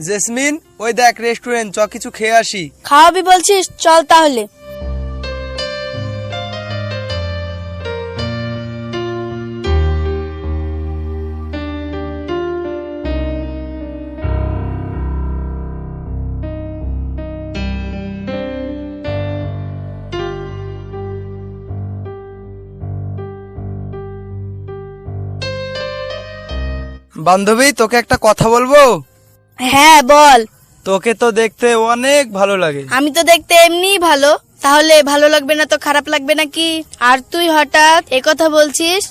Jasmine, ওই দেখ restaurant, চ কিছু খেয়ে আসি। খাওয়াবি বলছিস? চল তাহলে। বান্ধবী, তোকে একটা কথা বলবো। হ্যাঁ বল। তোকে তো দেখতে অনেক ভালো লাগে। আমি তো দেখতে এমনিই ভালো, তাহলে ভালো লাগবে না তো খারাপ লাগবে নাকি? আর তুই হঠাৎ একথা বলছিস?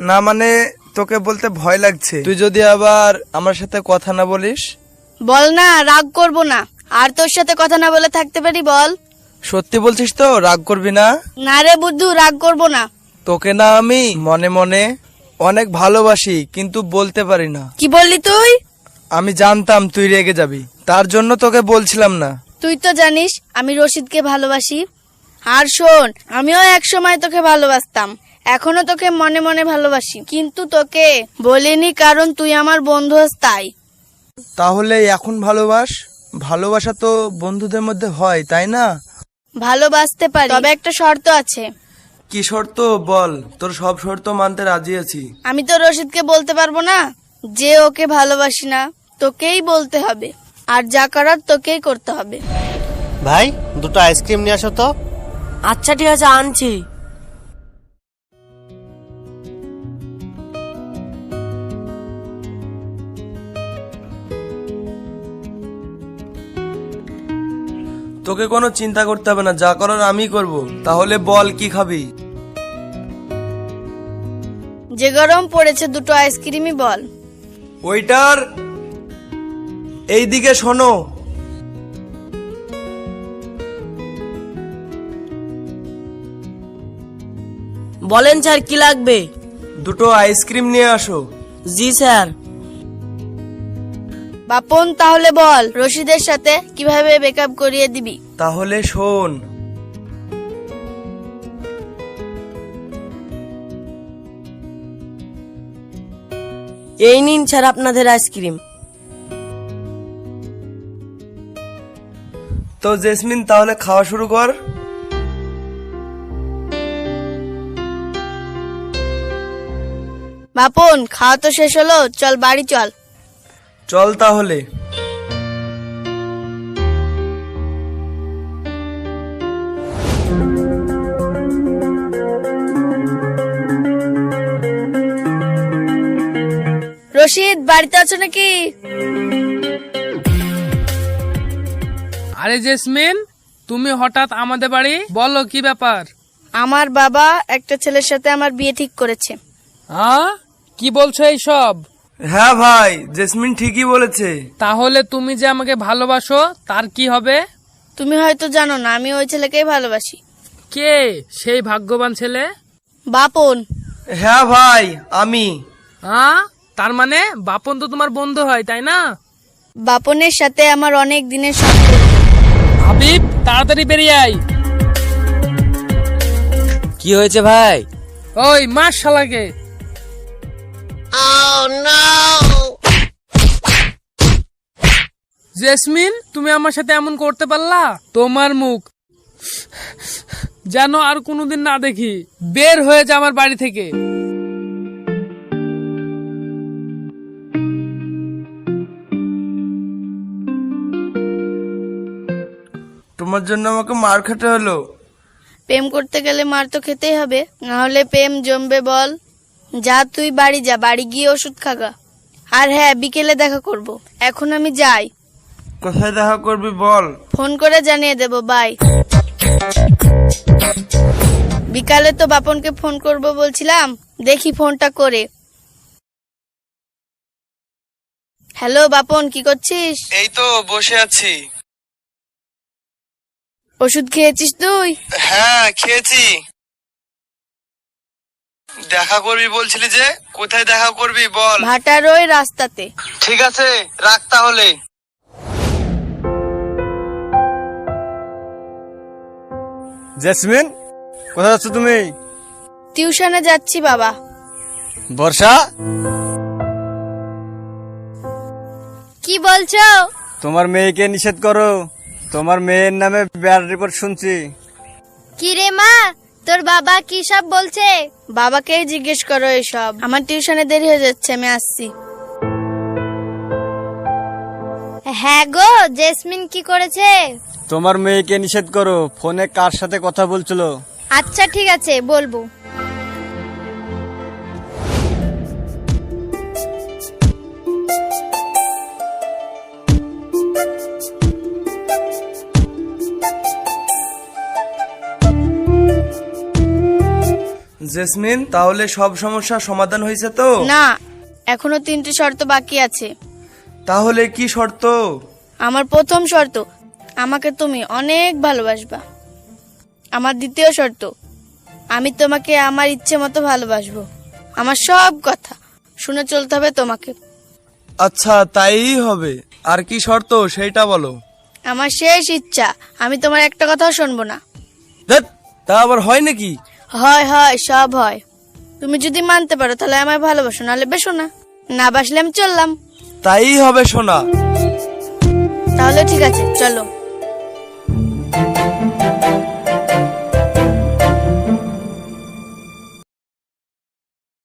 না মানে তোকে বলতে ভয় লাগছে, তুই যদি আবার আমার সাথে কথা না বলিস। বল না, রাগ করব না। আর তোর সাথে কথা না বলে থাকতে পারি? বল। সত্যি বলছিস তো? রাগ করবি না? না রে বুদ্ধু, রাগ করব না। তোকে না আমি মনে মনে অনেক ভালোবাসি, কিন্তু বলতে পারি না। কি বললি তুই? আমি জানতাম তুই রেগে যাবি, তার জন্য তোকে বলছিলাম না। তুই তো জানিস আমি রশিদকে ভালোবাসি। আর শোন, আমিও এক সময় তোকে ভালোবাসতাম, এখনো তোকে মনে মনে ভালোবাসি, কিন্তু তোকে বলিনি কারণ তুই আমার বন্ধু হস তাই। তাহলে এখন ভালোবাস। ভালোবাসা তো বন্ধুদের মধ্যে হয়, তাই না? ভালোবাসতে পারি, তবে একটা শর্ত আছে। কি শর্ত? বল, তোর সব শর্ত মানতে রাজি আছি। আমি তো রশিদকে বলতে পারবো না যে ওকে ভালোবাসি না, তোকেই বলতে হবে, আর যা করার তোকেই করতে হবে। ভাই, দুটো আইসক্রিম নিয়ে আসো তো। আচ্ছা ঠিক আছে, আনছি। তোকে কোনো চিন্তা করতে হবে না, যা করার আমি করব। তাহলে বল কি খাবি? যে গরম পড়েছে, দুটো আইসক্রিমই বল। ওইটার এইদিকে শোনো। বলেন স্যার, কি লাগবে? দুটো আইসক্রিম নিয়ে আসো। জি স্যার। বাপন, তাহলে বল রশিদের সাথে কিভাবে ব্রেকআপ করিয়ে দিবি? তাহলে শোন, এই নিন স্যার আপনাদের আইসক্রিম। তো জেসমিন, তাহলে খাওয়া শুরু কর। বাপন, খাওয়া তো শেষ হলো, চল বাড়ি চল। চল তাহলে। রশিদ, বাড়িতে আছো নাকি? আরে জেসমিন, তুমি হঠাৎ আমাদের বাড়ি, বলো কি ব্যাপার? আমার বাবা একটা ছেলের সাথে আমার বিয়ে ঠিক করেছে। হ্যাঁ, কি বলছো এইসব? হ্যাঁ ভাই, জেসমিন ঠিকই বলেছে। তাহলে তুমি যে আমাকে ভালোবাসো তার কি হবে? তুমি হয়তো জানো না, আমি ওই ছেলেকেই ভালোবাসি। কে সেই ভাগ্যবান ছেলে? বাপন। হ্যাঁ ভাই, আমি। হ্যাঁ, তার মানে বাপন তো তোমার বন্ধু হয়, তাই না? বাপনের সাথে আমার অনেক দিনের সম্পর্ক। হাবিব, তাড়াতাড়ি বেরিয়ে আয়। কি হয়েছে ভাই? ওই মাস শালাকে। জেসমিন, তুমি আমার সাথে এমন করতে পারলা? তোমার মুখ যেন আর কোনোদিন না দেখি। বের হয়ে যা আমার বাড়ি থেকে। তোমার জন্য আমাকে মার খেতে হলো। প্রেম করতে গেলে মার তো খেতেই হবে, না হলে প্রেম জমবে বল? যা তুই বাড়ি যা, বাড়ি গিয়ে ওষুধ খাগা। আর হ্যাঁ, বিকেলে দেখা করব, এখন আমি যাই। কোথায় দেখা করবি বল? ফোন করে জানিয়ে দেব, বাই। বিকালে তো বাপনকে ফোন করব বলছিলাম, দেখি ফোনটা করে। হ্যালো বাপন, কি করছিস? এই তো বসে আছি। ওষুধ খেয়েছিস তুই? হ্যাঁ, খেয়েছি। দেখা করবি বলছিলি যে, কোথায় দেখা করবি বল? ভাটার ওই রাস্তাতে। ঠিক আছে, রাখ তাহলে। জেসমিন, কোথায় যাচ্ছ তুমি? টিউশনে যাচ্ছি বাবা। বর্ষা, কি বলছো? তোমার মেয়েকে নিষেধ করো। তোমার মেয়ের নামে ব্যাড রিপোর্ট শুনছি। কি রে মা, তোর বাবা কি সব বলছে? বাবাকেই জিজ্ঞেস করো এসব। আমার টিউশনে দেরি হয়ে যাচ্ছে, আমি আসছি। হ্যাঁ গো, জেসমিন কি করেছে? তোমার মেয়েকে নিষেধ করো। ফোনে কার সাথে কথা বলছিল? আচ্ছা ঠিক আছে, বলবো। জেসমিন, তাহলে সব সমস্যার সমাধান হয়েছে তো? না, এখনো 3টি শর্ত বাকি আছে। তাহলে কি শর্ত? আমার প্রথম শর্ত, আমাকে তুমি অনেক ভালোবাসবা। আমার দ্বিতীয় শর্ত, আমি তোমাকে আমার ইচ্ছে মতো ভালোবাসবো। আমার সব কথা শুনে চলতে হবে তোমাকে। আচ্ছা, তাই হবে। আর কি শর্ত সেইটা বলো। আমার শেষ ইচ্ছা, আমি তোমার একটা কথাও শুনবো না। ধ্যাৎ, তা আবার হয় নাকি? হয় হয়, সব হয়। তুমি যদি মানতে পারো তাহলে আমায় ভালোবাসো, নাহলে বেশো না। না বাসলে আমি চললাম। তাই হবে সোনা। তাহলে ঠিক আছে, চলো।